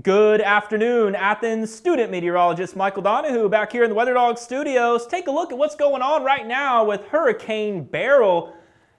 Good afternoon, Athens. Student meteorologist Michael Donehoo back here in the Weather Dog studios. Take a look at what's going on right now with Hurricane Beryl.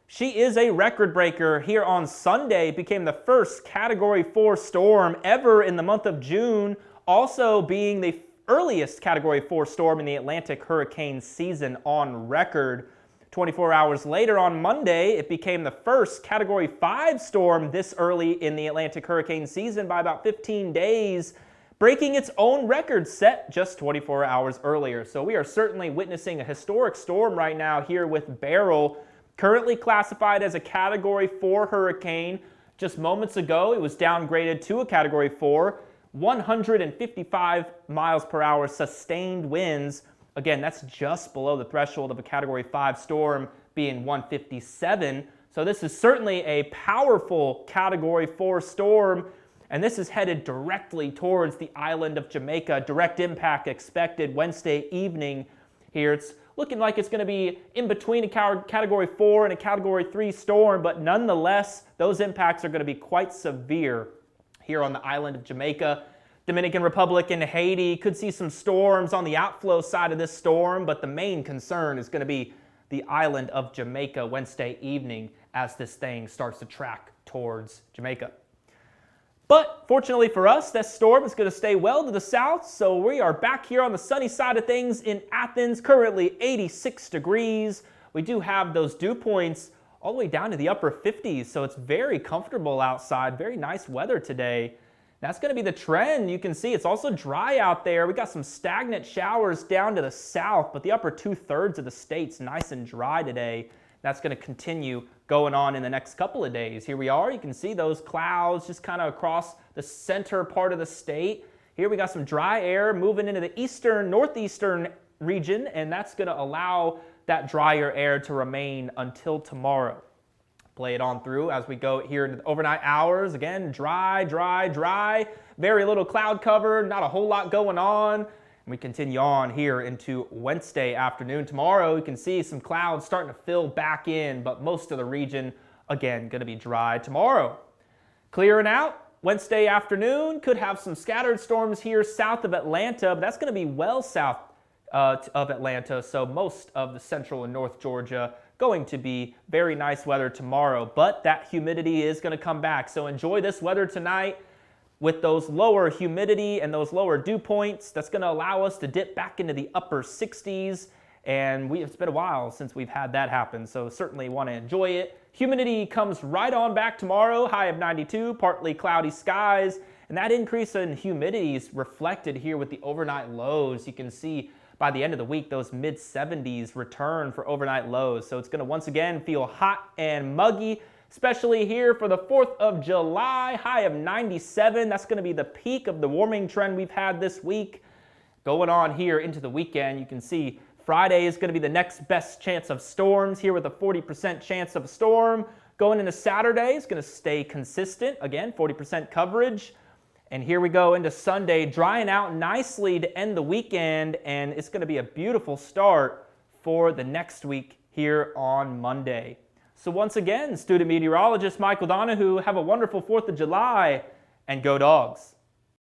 She is a record breaker here on Sunday. Became the first Category 4 storm ever in the month of June, also being the earliest Category 4 storm in the Atlantic hurricane season on record. 24 hours later on Monday, it became the first Category 5 storm this early in the Atlantic hurricane season by about 15 days, breaking its own record set just 24 hours earlier. So we are certainly witnessing a historic storm right now here with Beryl, currently classified as a Category 4 hurricane. Just moments ago, it was downgraded to a Category 4, 155 miles per hour sustained winds. Again, that's just below the threshold of a Category 5 storm being 157. So this is certainly a powerful Category 4 storm, and this is headed directly towards the island of Jamaica. Direct impact expected Wednesday evening here. It's looking like it's going to be in between a Category 4 and a Category 3 storm, but nonetheless, those impacts are going to be quite severe here on the island of Jamaica. Dominican Republic and Haiti could see some storms on the outflow side of this storm, but the main concern is going to be the island of Jamaica Wednesday evening as this thing starts to track towards Jamaica. But fortunately for us, this storm is going to stay well to the south, so we are back here on the sunny side of things in Athens, currently 86 degrees. We do have those dew points all the way down to the upper 50s, so it's very comfortable outside. Very nice weather today. That's going to be the trend. You can see it's also dry out there. We got some stagnant showers down to the south, but the upper 2/3 of the state's nice and dry today. That's going to continue going on in the next couple of days. Here we are. You can see those clouds just kind of across the center part of the state. Here we got some dry air moving into the eastern, northeastern region, and that's going to allow that drier air to remain until tomorrow. Play it on through as we go here into the overnight hours. Again, dry, dry, dry. Very little cloud cover, not a whole lot going on. And we continue on here into Wednesday afternoon. Tomorrow, you can see some clouds starting to fill back in, but most of the region, again, going to be dry tomorrow. Clearing out Wednesday afternoon. Could have some scattered storms here south of Atlanta, but that's going to be well south of Atlanta, so most of the central and north Georgia going to be very nice weather tomorrow, but that humidity is going to come back. So enjoy this weather tonight with those lower humidity and those lower dew points. That's going to allow us to dip back into the upper 60s, and it's been a while since we've had that happen, so certainly want to enjoy it. Humidity comes right on back tomorrow, high of 92, partly cloudy skies, and that increase in humidity is reflected here with the overnight lows. You can see by the end of the week, those mid-70s return for overnight lows. So it's going to once again feel hot and muggy, especially here for the 4th of July, high of 97. That's going to be the peak of the warming trend we've had this week. Going on here into the weekend, you can see Friday is going to be the next best chance of storms here with a 40% chance of a storm. Going into Saturday, it's going to stay consistent. Again, 40% coverage. And here we go into Sunday, drying out nicely to end the weekend, and it's going to be a beautiful start for the next week here on Monday. So once again, student meteorologist Michael Donehoo, have a wonderful 4th of July, and go Dogs.